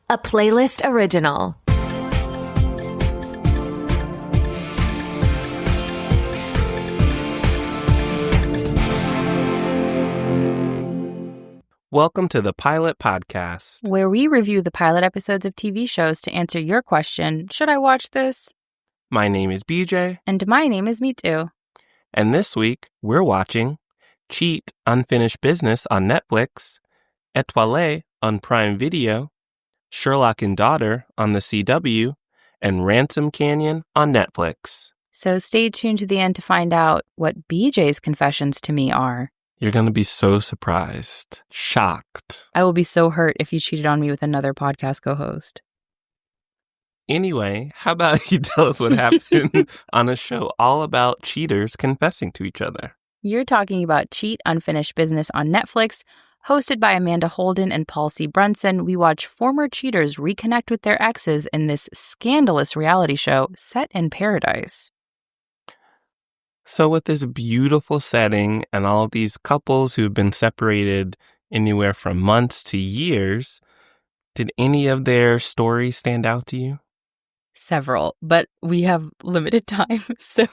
a Playlyst original. Welcome to the Pilot Podcast, where we review the pilot episodes of TV shows to answer your question, should I watch this? My name is BJ. And my name is Mitu. And this week, we're watching Cheat Unfinished Business on Netflix, Étoile on Prime Video, Sherlock Daughter on the CW, and Ransom Canyon on Netflix. So stay tuned to the end to find out what BJ's confessions to me are. You're going to be so surprised, shocked. I will be so hurt if you cheated on me with another podcast co-host. Anyway, how about you tell us what happened on a show all about cheaters confessing to each other? You're talking about Cheat Unfinished Business on Netflix. Hosted by Amanda Holden and Paul C. Brunson, we watch former cheaters reconnect with their exes in this scandalous reality show set in paradise. So with this beautiful setting and all of these couples who've been separated anywhere from months to years, did any of their stories stand out to you? Several, but we have limited time, so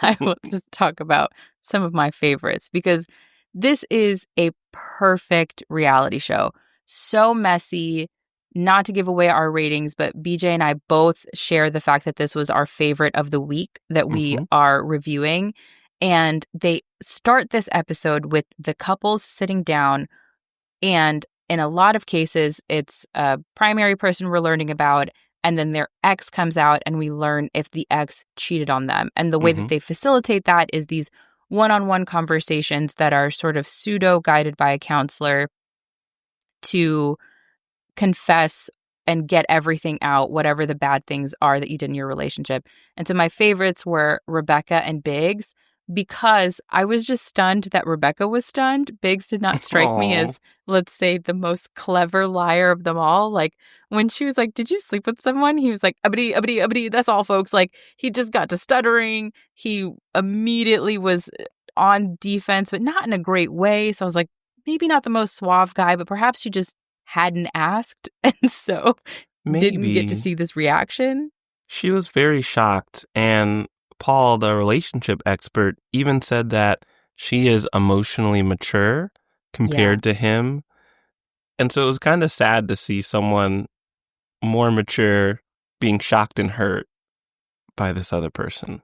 I will just talk about some of my favorites because this is a perfect reality show. So messy. Not to give away our ratings, but BJ and I both share the fact that this was our favorite of the week that we are reviewing. And they start this episode with the couples sitting down. And in a lot of cases, it's a primary person we're learning about. And then their ex comes out and we learn if the ex cheated on them. And the way that they facilitate that is these one-on-one conversations that are sort of pseudo-guided by a counselor to confess and get everything out, whatever the bad things are that you did in your relationship. And so my favorites were Rebecca and Biggs because I was just stunned that Rebecca was stunned. Biggs did not strike me as, let's say, the most clever liar of them all. Like when she was like, did you sleep with someone? He was like, uppity, that's all, folks. Like he just got to stuttering. He immediately was on defense, but not in a great way. So I was like, maybe not the most suave guy, but perhaps she just hadn't asked and so didn't get to see this reaction. She was very shocked, and Paul, the relationship expert, even said that she is emotionally mature compared to him. And so it was kind of sad to see someone more mature being shocked and hurt by this other person.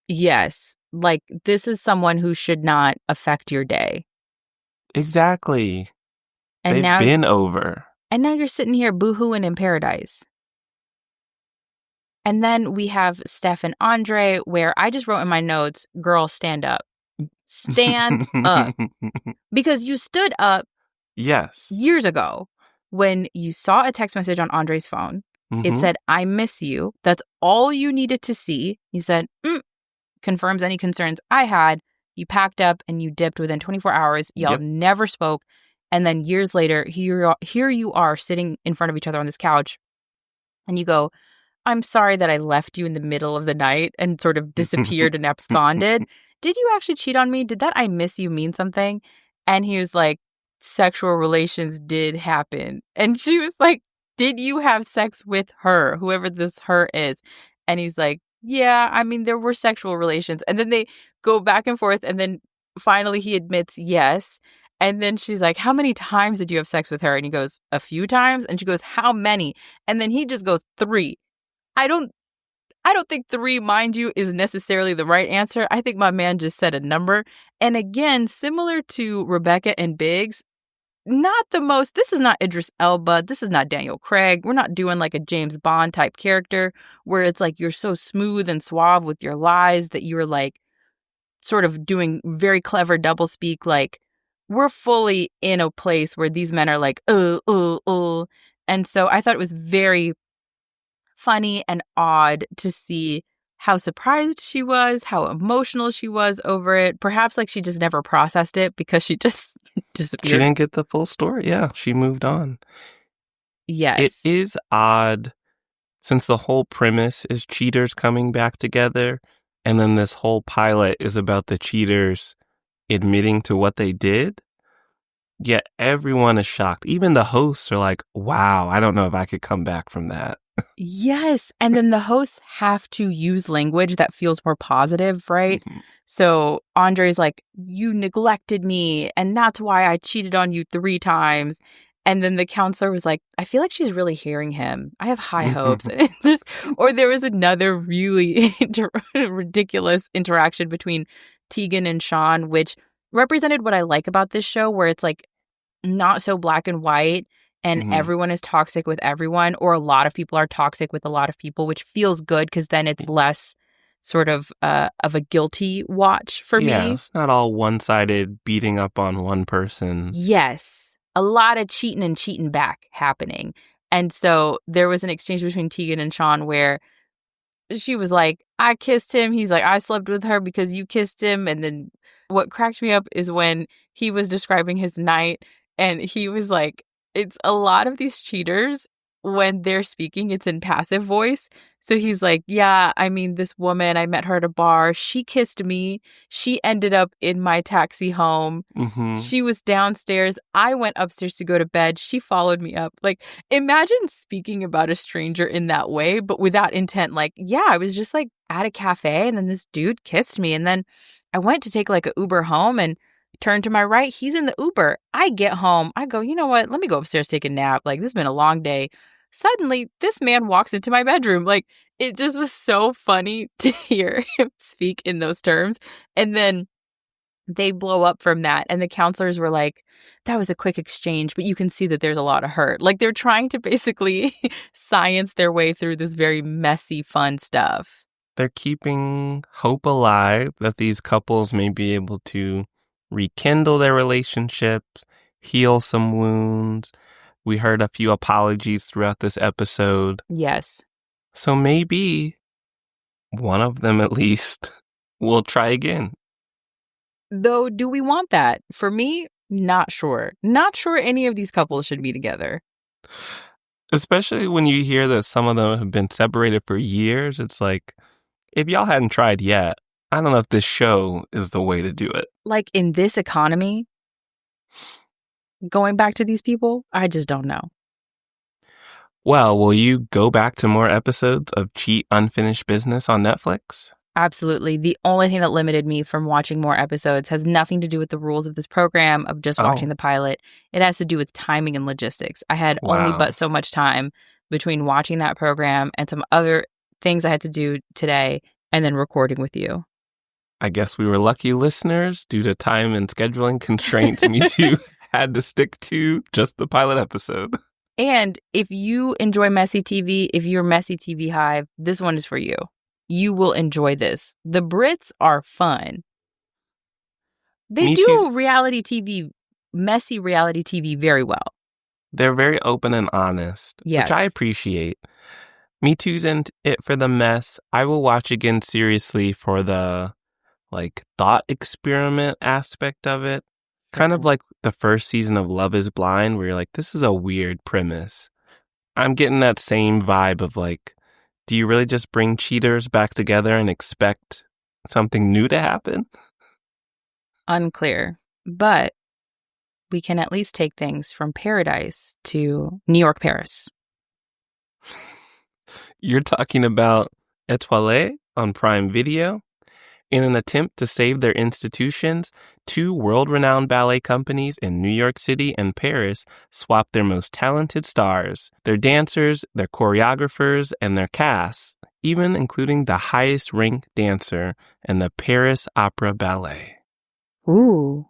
Yes, like this is someone who should not affect your day. Exactly. And They've been over. And now you're sitting here boohooing in paradise. And then we have Steph and Andre, where I just wrote in my notes, girl, stand up. Stand up. Because you stood up years ago when you saw a text message on Andre's phone. It said, I miss you. That's all you needed to see. You said, confirms any concerns I had. You packed up and you dipped within 24 hours. Y'all never spoke. And then years later, here you are sitting in front of each other on this couch. And you go, I'm sorry that I left you in the middle of the night and sort of disappeared and absconded. Did you actually cheat on me? Did that I miss you mean something? And he was like, sexual relations did happen. And she was like, did you have sex with her, whoever this her is? And he's like, yeah, I mean, there were sexual relations. And then they go back and forth. And then finally he admits yes. And then she's like, how many times did you have sex with her? And he goes, a few times. And she goes, how many? And then he just goes, 3. I don't think 3, mind you, is necessarily the right answer. I think my man just said a number. And again, similar to Rebecca and Biggs, not the most, this is not Idris Elba. This is not Daniel Craig. We're not doing like a James Bond type character where it's like you're so smooth and suave with your lies that you're like sort of doing very clever doublespeak. Like we're fully in a place where these men are like, And so I thought it was very funny and odd to see how surprised she was, how emotional she was over it. Perhaps like she just never processed it because she just disappeared. She didn't get the full story. Yeah, she moved on. Yes. It is odd since the whole premise is cheaters coming back together, and then this whole pilot is about the cheaters admitting to what they did. Yet everyone is shocked. Even the hosts are like, wow, I don't know if I could come back from that. Yes. And then the hosts have to use language that feels more positive, right? Mm-hmm. So Andre's like, you neglected me, and that's why I cheated on you 3 times. And then the counselor was like, I feel like she's really hearing him. I have high hopes. And it's just, or there was another really ridiculous interaction between Tegan and Sean, which represented what I like about this show, where it's like not so black and white and everyone is toxic with everyone, or a lot of people are toxic with a lot of people, which feels good because then it's less sort of a guilty watch for me. Yeah, it's not all one-sided beating up on one person. Yes. A lot of cheating and cheating back happening. And so there was an exchange between Tegan and Sean where she was like, I kissed him. He's like, I slept with her because you kissed him. And then what cracked me up is when he was describing his night and he was like, it's a lot of these cheaters, when they're speaking, it's in passive voice. So he's like, yeah, I mean, this woman, I met her at a bar. She kissed me. She ended up in my taxi home. Mm-hmm. She was downstairs. I went upstairs to go to bed. She followed me up. Like, imagine speaking about a stranger in that way, but without intent. Like, yeah, I was just like at a cafe and then this dude kissed me. And then I went to take like an Uber home and turned to my right. He's in the Uber. I get home. I go, you know what? Let me go upstairs, take a nap. Like, this has been a long day. Suddenly, this man walks into my bedroom. Like, it just was so funny to hear him speak in those terms. And then they blow up from that. And the counselors were like, that was a quick exchange, but you can see that there's a lot of hurt. Like, they're trying to basically science their way through this very messy, fun stuff. They're keeping hope alive that these couples may be able to rekindle their relationships, heal some wounds. We heard a few apologies throughout this episode. Yes. So maybe one of them at least will try again. Though, do we want that? For me, not sure. Not sure any of these couples should be together. Especially when you hear that some of them have been separated for years. It's like, if y'all hadn't tried yet, I don't know if this show is the way to do it. Like, in this economy, going back to these people, I just don't know. Well, will you go back to more episodes of Cheat Unfinished Business on Netflix? Absolutely. The only thing that limited me from watching more episodes has nothing to do with the rules of this program, of just watching the pilot. It has to do with timing and logistics. I had only but so much time between watching that program and some other things I had to do today and then recording with you. I guess we were lucky listeners. Due to time and scheduling constraints, me too had to stick to just the pilot episode. And if you enjoy messy TV, if you're Messy TV Hive, this one is for you. You will enjoy this. The Brits are fun. They do reality TV, messy reality TV very well. They're very open and honest, which I appreciate. Me Too's in it for the mess. I will watch again seriously for the thought experiment aspect of it. Kind of like the first season of Love is Blind, where you're like, this is a weird premise. I'm getting that same vibe of like, do you really just bring cheaters back together and expect something new to happen? Unclear. But we can at least take things from paradise to New York, Paris. You're talking about Étoile on Prime Video? In an attempt to save their institutions, 2 world-renowned ballet companies in New York City and Paris swapped their most talented stars, their dancers, their choreographers, and their casts, even including the highest-ranked dancer in the Paris Opera Ballet. Ooh.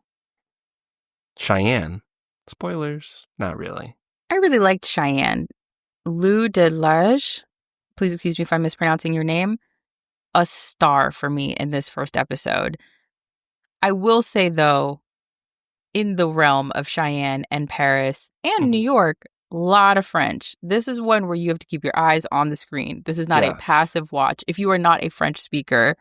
Cheyenne. Spoilers, not really. I really liked Cheyenne. Lou Delage, please excuse me if I'm mispronouncing your name, a star for me in this first episode. I will say, though, in the realm of Cheyenne and Paris and New York, a lot of French. This is one where you have to keep your eyes on the screen. This is not a passive watch. If you are not a French speaker,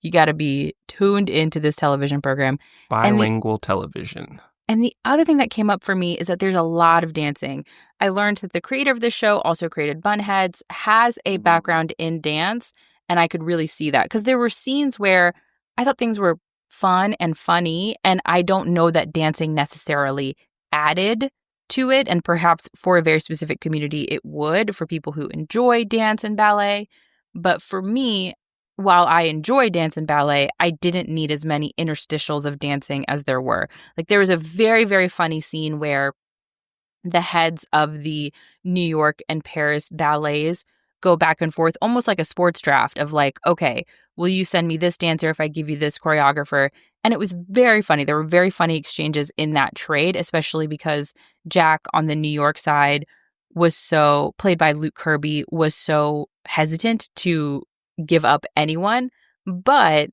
you got to be tuned into this television program. Bilingual television. And the other thing that came up for me is that there's a lot of dancing. I learned that the creator of this show also created Bunheads, has a background in dance, and I could really see that. Because there were scenes where I thought things were fun and funny, and I don't know that dancing necessarily added to it, and perhaps for a very specific community it would, for people who enjoy dance and ballet. But for me, while I enjoy dance and ballet, I didn't need as many interstitials of dancing as there were. Like, there was a very, very funny scene where the heads of the New York and Paris ballets go back and forth, almost like a sports draft of like, okay, will you send me this dancer if I give you this choreographer? And it was very funny. There were very funny exchanges in that trade, especially because Jack on the New York side was so, played by Luke Kirby, was so hesitant to give up anyone. But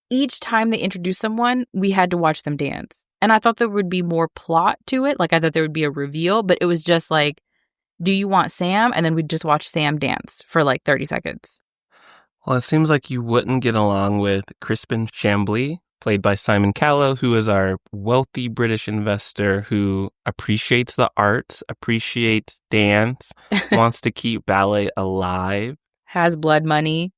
each time they introduced someone, we had to watch them dance. And I thought there would be more plot to it. Like, I thought there would be a reveal, but it was just like, do you want Sam? And then we'd just watch Sam dance for like 30 seconds. Well, it seems like you wouldn't get along with Crispin Chambly, played by Simon Callow, who is our wealthy British investor who appreciates the arts, appreciates dance, wants to keep ballet alive. Has blood money,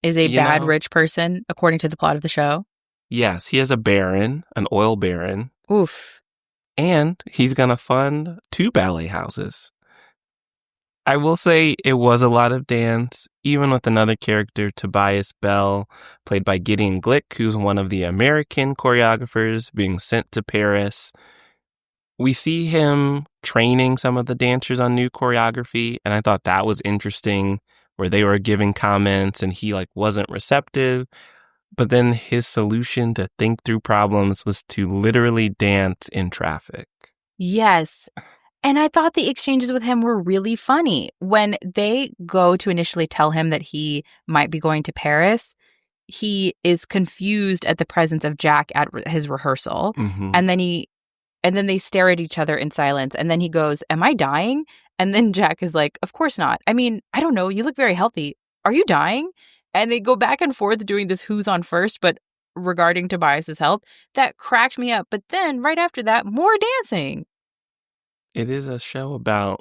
is a bad rich person, according to the plot of the show. Yes, he is a baron, an oil baron. Oof. And he's going to fund 2 ballet houses. I will say it was a lot of dance, even with another character, Tobias Bell, played by Gideon Glick, who's one of the American choreographers being sent to Paris. We see him training some of the dancers on new choreography, and I thought that was interesting, where they were giving comments and he wasn't receptive. But then his solution to think through problems was to literally dance in traffic. Yes. And I thought the exchanges with him were really funny. When they go to initially tell him that he might be going to Paris, he is confused at the presence of Jack at his rehearsal. Mm-hmm. And then they stare at each other in silence. And then he goes, "Am I dying?" And then Jack is like, "Of course not. I mean, I don't know. You look very healthy. Are you dying?" And they go back and forth doing this who's on first, but regarding Tobias's health. That cracked me up. But then right after that, more dancing. It is a show about,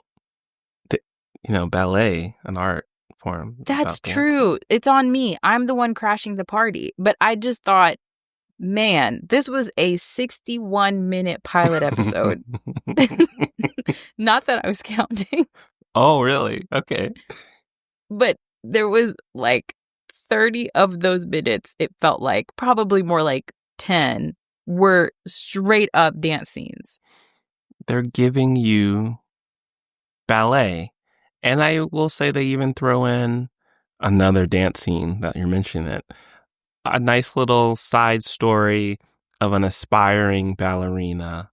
ballet, an art form. That's true. It's on me. I'm the one crashing the party. But I just thought, man, this was a 61-minute pilot episode. Not that I was counting. Oh, really? Okay. But there was 30 of those minutes, it felt like, probably more like 10, were straight up dance scenes. They're giving you ballet. And I will say they even throw in another dance scene that you're mentioning it. A nice little side story of an aspiring ballerina.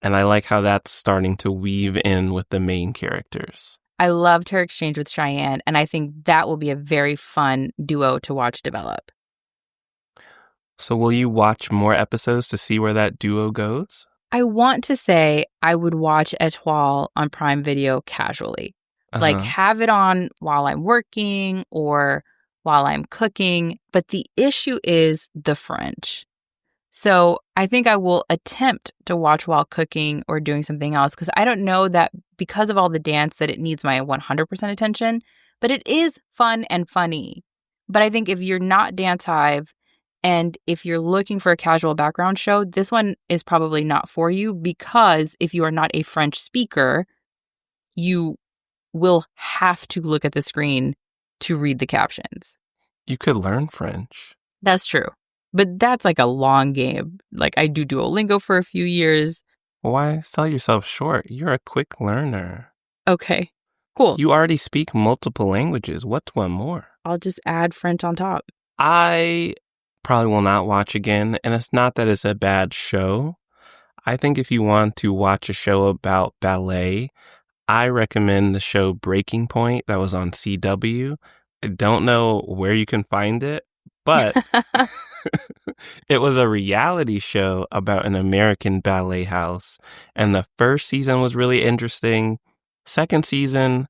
And I like how that's starting to weave in with the main characters. I loved her exchange with Cheyenne, and I think that will be a very fun duo to watch develop. So will you watch more episodes to see where that duo goes? I want to say I would watch Étoile on Prime Video casually. Have it on while I'm working or while I'm cooking. But the issue is the French. So I think I will attempt to watch while cooking or doing something else, because I don't know that because of all the dance that it needs my 100% attention, but it is fun and funny. But I think if you're not Dance Hive and if you're looking for a casual background show, this one is probably not for you, because if you are not a French speaker, you will have to look at the screen to read the captions. You could learn French. That's true. But that's a long game. I do Duolingo for a few years. Why sell yourself short? You're a quick learner. Okay, cool. You already speak multiple languages. What's one more? I'll just add French on top. I probably will not watch again. And it's not that it's a bad show. I think if you want to watch a show about ballet, I recommend the show Breaking Point that was on CW. I don't know where you can find it, but it was a reality show about an American ballet house. And the first season was really interesting. Second season,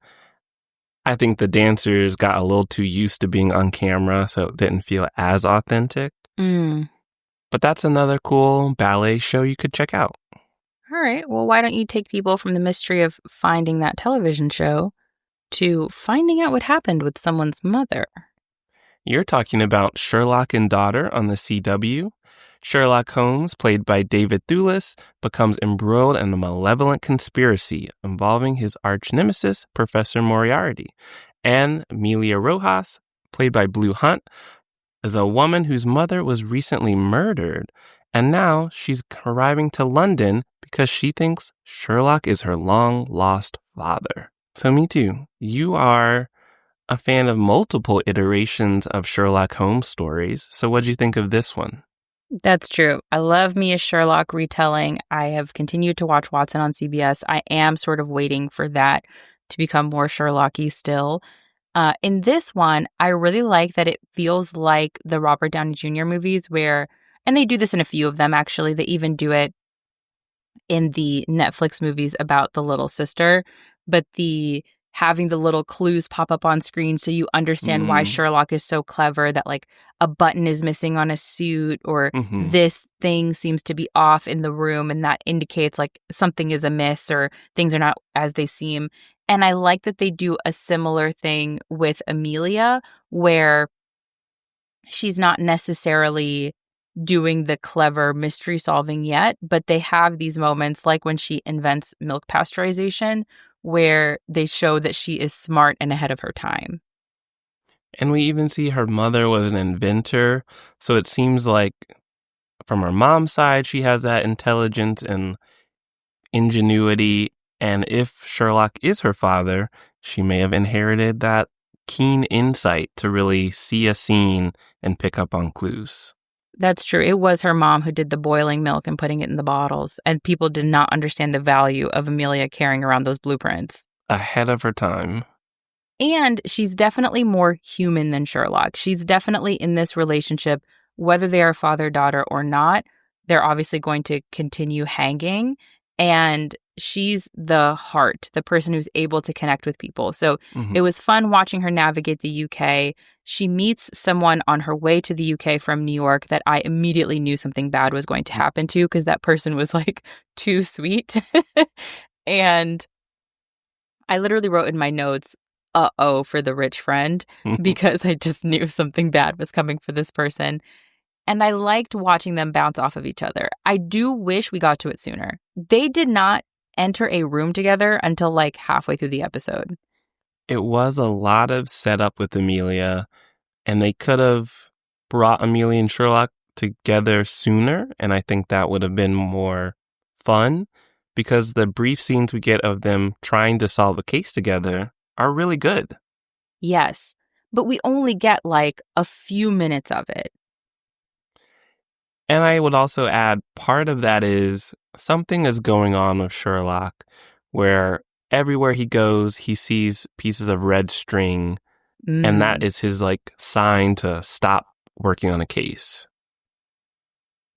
I think the dancers got a little too used to being on camera, so it didn't feel as authentic. But that's another cool ballet show you could check out. All right. Well, why don't you take people from the mystery of finding that television show to finding out what happened with someone's mother? You're talking about Sherlock and Daughter on the CW. Sherlock Holmes, played by David Thewlis, becomes embroiled in a malevolent conspiracy involving his arch-nemesis, Professor Moriarty. And Amelia Rojas, played by Blue Hunt, is a woman whose mother was recently murdered, and now she's arriving to London because she thinks Sherlock is her long-lost father. So me too. You are a fan of multiple iterations of Sherlock Holmes stories, so what'd you think of this one? That's true. I love me a Sherlock retelling. I have continued to watch Watson on CBS. I am sort of waiting for that to become more Sherlock-y still. In this one, I really like that it feels like the Robert Downey Jr. movies where, and they do this in a few of them actually, they even do it in the Netflix movies about the little sister, but having the little clues pop up on screen so you understand why Sherlock is so clever, that like a button is missing on a suit or this thing seems to be off in the room and that indicates like something is amiss or things are not as they seem. And I like that they do a similar thing with Amelia where she's not necessarily doing the clever mystery solving yet, but they have these moments like when she invents milk pasteurization where they show that she is smart and ahead of her time. And we even see her mother was an inventor. So it seems like from her mom's side, she has that intelligence and ingenuity. And if Sherlock is her father, she may have inherited that keen insight to really see a scene and pick up on clues. That's true. It was her mom who did the boiling milk and putting it in the bottles. And people did not understand the value of Amelia carrying around those blueprints. Ahead of her time. And she's definitely more human than Sherlock. She's definitely in this relationship, whether they are father-daughter or not, they're obviously going to continue hanging. And she's the heart, the person who's able to connect with people. So it was fun watching her navigate the UK. She meets someone on her way to the UK from New York that I immediately knew something bad was going to happen to because that person was like too sweet. And I literally wrote in my notes, uh-oh, for the rich friend, because I just knew something bad was coming for this person. And I liked watching them bounce off of each other. I do wish we got to it sooner. They did not enter a room together until like halfway through the episode. It was a lot of setup with Amelia, and they could have brought Amelia and Sherlock together sooner, and I think that would have been more fun because the brief scenes we get of them trying to solve a case together are really good. Yes, but we only get like a few minutes of it. And I would also add part of that is something is going on with Sherlock where everywhere he goes, he sees pieces of red string, and that is his like sign to stop working on a case.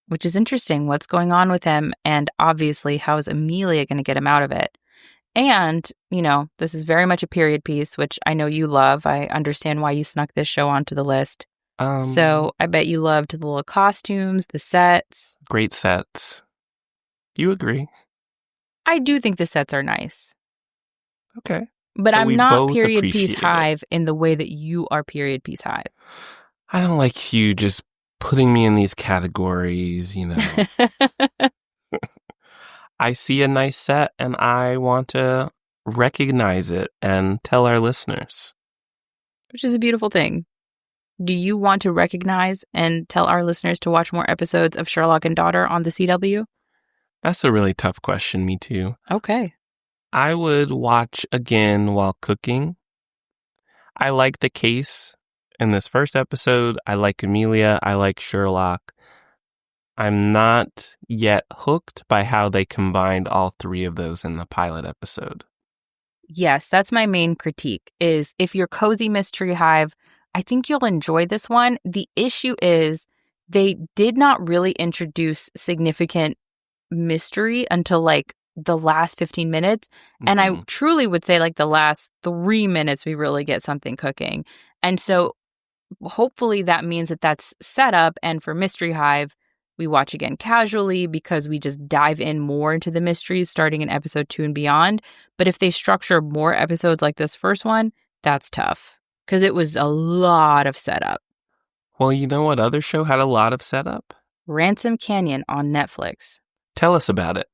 Which is interesting. What's going on with him? And obviously, how is Amelia going to get him out of it? And, you know, this is very much a period piece, which I know you love. I understand why you snuck this show onto the list. So I bet you loved the little costumes, the sets. Great sets. You agree? I do think the sets are nice. Okay. But so I'm not period piece hive in the way that you are period piece hive. I don't like you just putting me in these categories, you know. I see a nice set and I want to recognize it and tell our listeners. Which is a beautiful thing. Do you want to recognize and tell our listeners to watch more episodes of Sherlock and Daughter on the CW? That's a really tough question, me too. Okay. I would watch again while cooking. I like the case in this first episode. I like Amelia. I like Sherlock. I'm not yet hooked by how they combined all three of those in the pilot episode. Yes, that's my main critique, is if you're cozy mystery hive, I think you'll enjoy this one. The issue is they did not really introduce significant mystery until like the last 15 minutes. And I truly would say like the last 3 minutes, we really get something cooking. And so hopefully that means that that's set up. And for Mystery Hive, we watch again casually because we just dive in more into the mysteries starting in episode 2 and beyond. But if they structure more episodes like this first one, that's tough because it was a lot of setup. Well, you know what other show had a lot of setup? Ransom Canyon on Netflix. Tell us about it.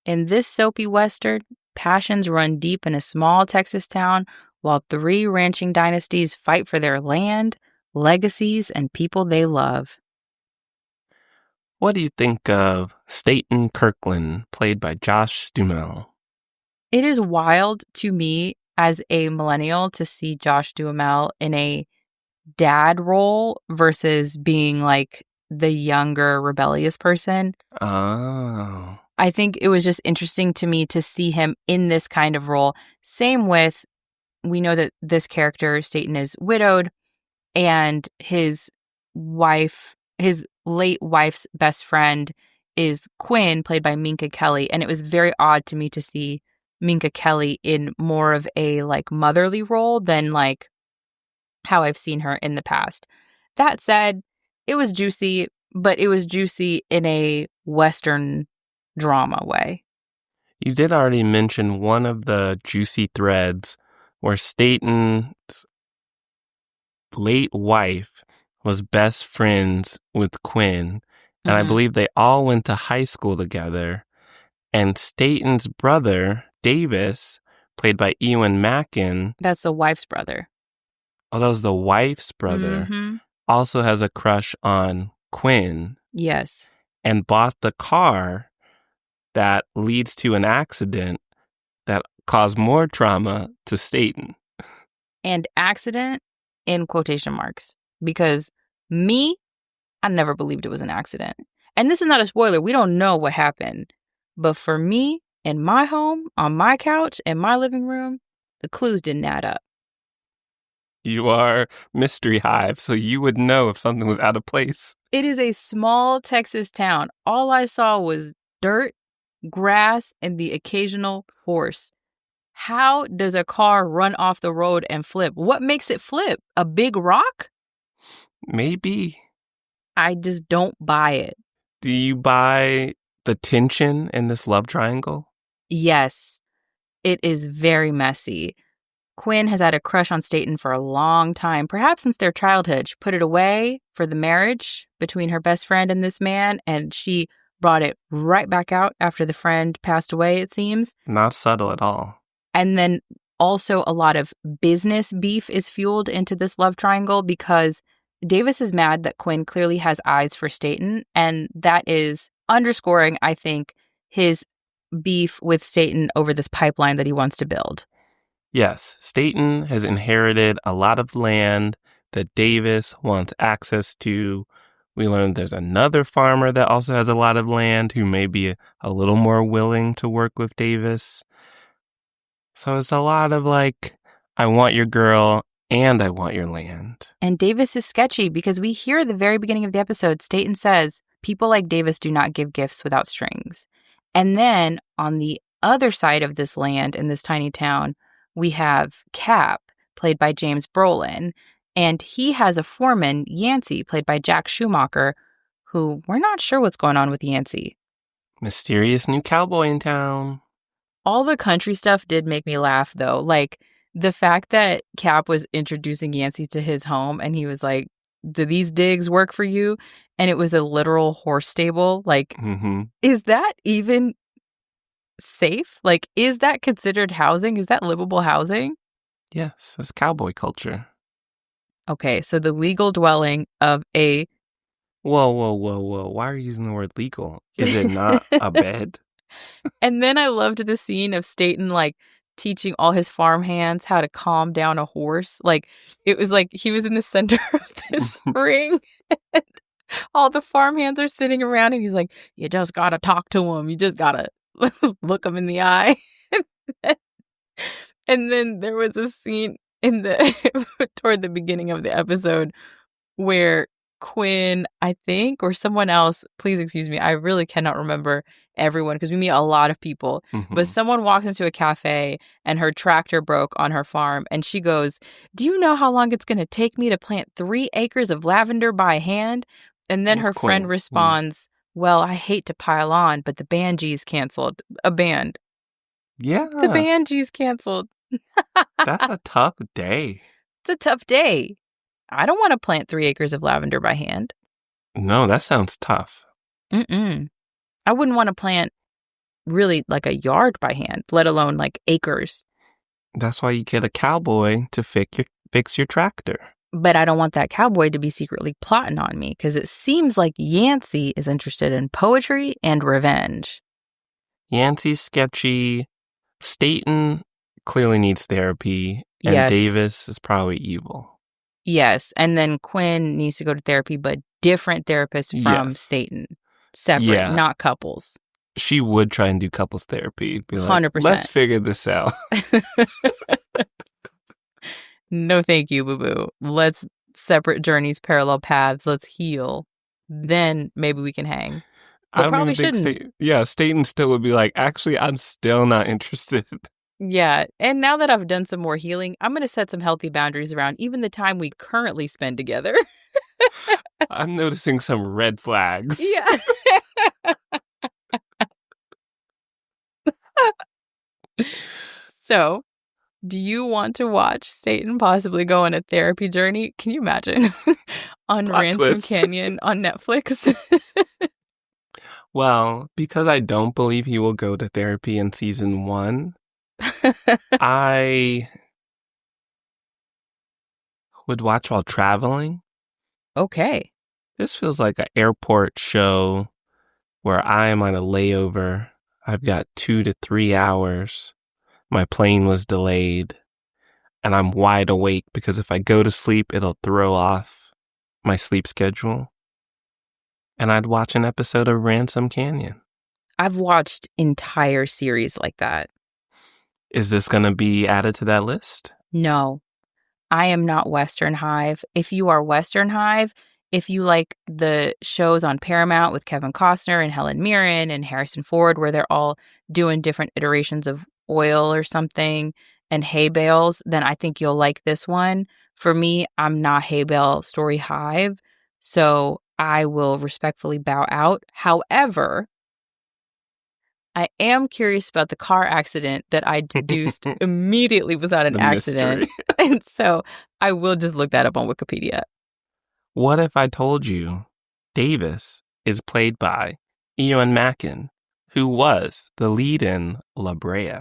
In this soapy western, passions run deep in a small Texas town while 3 ranching dynasties fight for their land, legacies, and people they love. What do you think of Staten Kirkland, played by Josh Duhamel? It is wild to me as a millennial to see Josh Duhamel in a dad role versus being like the younger rebellious person. Oh. I think it was just interesting to me to see him in this kind of role. Same with, we know that this character, Staten, is widowed, and his late wife's best friend is Quinn, played by Minka Kelly. And it was very odd to me to see Minka Kelly in more of a like motherly role than like how I've seen her in the past. That said, it was juicy, but it was juicy in a Western drama way. You did already mention one of the juicy threads where Staten's late wife was best friends with Quinn, and I believe they all went to high school together. And Staten's brother, Davis, played by Ewan Mackin. That's the wife's brother. Oh, that was the wife's brother. Also has a crush on Quinn. Yes. And bought the car that leads to an accident that caused more trauma to Staten. And accident in quotation marks. Because I never believed it was an accident. And this is not a spoiler. We don't know what happened. But for me, in my home, on my couch, in my living room, the clues didn't add up. You are Mystery Hive, so you would know if something was out of place. It is a small Texas town. All I saw was dirt, grass, and the occasional horse. How does a car run off the road and flip? What makes it flip? A big rock? Maybe. I just don't buy it. Do you buy the tension in this love triangle? Yes. It is very messy. Quinn has had a crush on Staten for a long time, perhaps since their childhood. She put it away for the marriage between her best friend and this man, and she brought it right back out after the friend passed away, it seems. Not subtle at all. And then also a lot of business beef is fueled into this love triangle because Davis is mad that Quinn clearly has eyes for Staten, and that is underscoring, I think, his beef with Staten over this pipeline that he wants to build. Yes, Staten has inherited a lot of land that Davis wants access to. We learned there's another farmer that also has a lot of land who may be a little more willing to work with Davis. So it's a lot of like, I want your girl and I want your land. And Davis is sketchy because we hear at the very beginning of the episode, Staten says, people like Davis do not give gifts without strings. And then on the other side of this land in this tiny town, we have Cap, played by James Brolin, and he has a foreman, Yancey, played by Jack Schumacher, who we're not sure what's going on with Yancey. Mysterious new cowboy in town. All the country stuff did make me laugh, though. Like, the fact that Cap was introducing Yancey to his home, and he was like, do these digs work for you? And it was a literal horse stable. Like, is that even safe? Like, is that considered housing? Is that livable housing? Yes, it's cowboy culture. Okay, so the legal dwelling of a... Whoa. Why are you using the word legal? Is it not a bed? And then I loved the scene of Staten, like, teaching all his farm hands how to calm down a horse. Like, it was like he was in the center of this ring. And all the farm hands are sitting around, and he's like, you just gotta talk to him. You just gotta look him in the eye. And then there was a scene in the toward the beginning of the episode where Quinn, I think, or someone else, please excuse me, I really cannot remember everyone because we meet a lot of people, but someone walks into a cafe and her tractor broke on her farm, and she goes, do you know how long it's going to take me to plant 3 acres of lavender by hand? And then her friend responds, well, I hate to pile on, but the Banshees canceled. A band. Yeah. The Banshees canceled. That's a tough day. It's a tough day. I don't want to plant 3 acres of lavender by hand. No, that sounds tough. I wouldn't want to plant really like a yard by hand, let alone like acres. That's why you get a cowboy to fix your tractor. But I don't want that cowboy to be secretly plotting on me because it seems like Yancey is interested in poetry and revenge. Yancey's sketchy. Staten clearly needs therapy. And Yes. Davis is probably evil. Yes. And then Quinn needs to go to therapy, but different therapists from Yes. Staten. Separate, Yeah. not couples. She would try and do couples therapy. Be like, 100%. let's figure this out. No, thank you, boo-boo. Let's separate journeys, parallel paths. Let's heal. Then maybe we can hang. But probably shouldn't. Staten still would be like, actually, I'm still not interested. Yeah. And now that I've done some more healing, I'm going to set some healthy boundaries around even the time we currently spend together. I'm noticing some red flags. Yeah. So, do you want to watch Staten possibly go on a therapy journey? Can you imagine? On Plot Ransom twist. Canyon on Netflix? Well, because I don't believe he will go to therapy in season 1, I would watch while traveling. Okay. This feels like an airport show where I am on a layover. I've got 2 to 3 hours. My plane was delayed. And I'm wide awake because if I go to sleep, it'll throw off my sleep schedule. And I'd watch an episode of Ransom Canyon. I've watched entire series like that. Is this going to be added to that list? No, I am not Western Hive. If you are Western Hive, if you like the shows on Paramount with Kevin Costner and Helen Mirren and Harrison Ford, where they're all doing different iterations of oil or something and hay bales, then I think you'll like this one. For me, I'm not hay bale story hive, so I will respectfully bow out. However, I am curious about the car accident that I deduced immediately was not an accident. And so I will just look that up on Wikipedia. What if I told you Davis is played by Ewan Mackin, who was the lead in La Brea?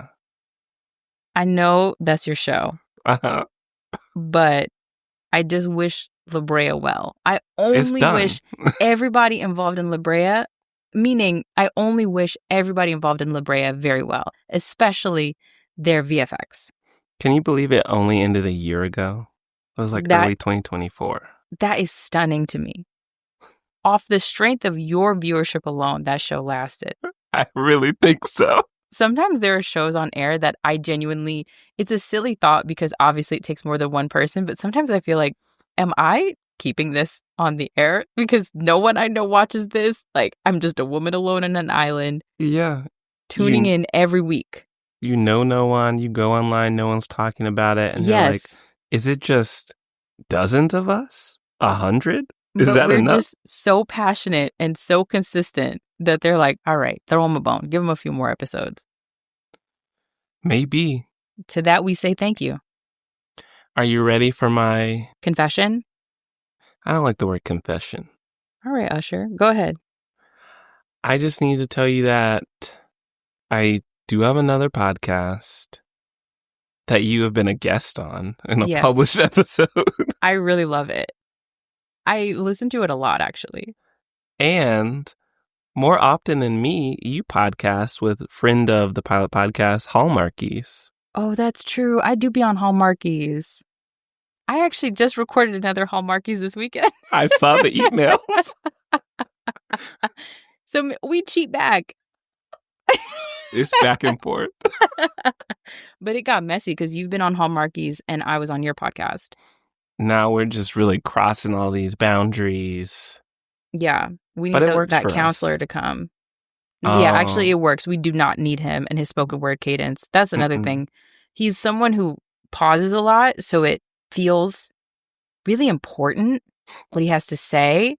I know that's your show, but I just wish La Brea well. I only wish everybody involved in La Brea, meaning I only wish everybody involved in La Brea very well, especially their VFX. Can you believe it only ended a year ago? It was like early 2024. That is stunning to me. Off the strength of your viewership alone, that show lasted. I really think so. Sometimes there are shows on air that I genuinely, it's a silly thought because obviously it takes more than one person, but sometimes I feel like, am I keeping this on the air? Because no one I know watches this. Like, I'm just a woman alone on an island. Yeah. Tuning in every week. You know no one, you go online, no one's talking about it, and you're like, is it just dozens of us? 100? Is that we're enough? Just so passionate and so consistent that they're like, all right, throw them a bone. Give them a few more episodes. Maybe. To that, we say thank you. Are you ready for my... confession? I don't like the word confession. All right, Usher. Go ahead. I just need to tell you that I do have another podcast that you have been a guest on in a published episode. I really love it. I listen to it a lot, actually. And more often than me, you podcast with friend of the Pilot Podcast, Hallmarkies. Oh, that's true. I do be on Hallmarkies. I actually just recorded another Hallmarkies this weekend. I saw the emails. So we cheat back. It's back and forth. But it got messy because you've been on Hallmarkies and I was on your podcast. Now we're just really crossing all these boundaries. Yeah. We need that counselor to come. Yeah, actually it works. We do not need him and his spoken word cadence. That's another thing. He's someone who pauses a lot, so it feels really important what he has to say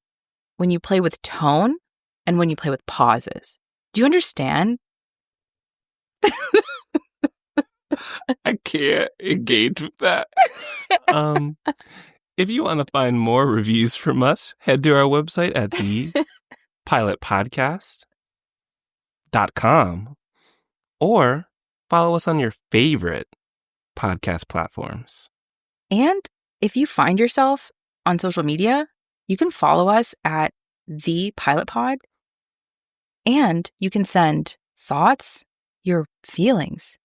when you play with tone and when you play with pauses. Do you understand? I can't engage with that. If you want to find more reviews from us, head to our website at pilotpodcast.com, or follow us on your favorite podcast platforms. And if you find yourself on social media, you can follow us at The Pilot Pod, and you can send thoughts, your feelings,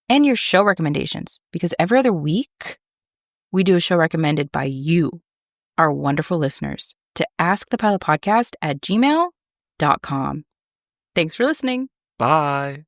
and your show recommendations, because every other week we do a show recommended by you, our wonderful listeners, to askthepilotpodcast@gmail.com. Thanks for listening. Bye.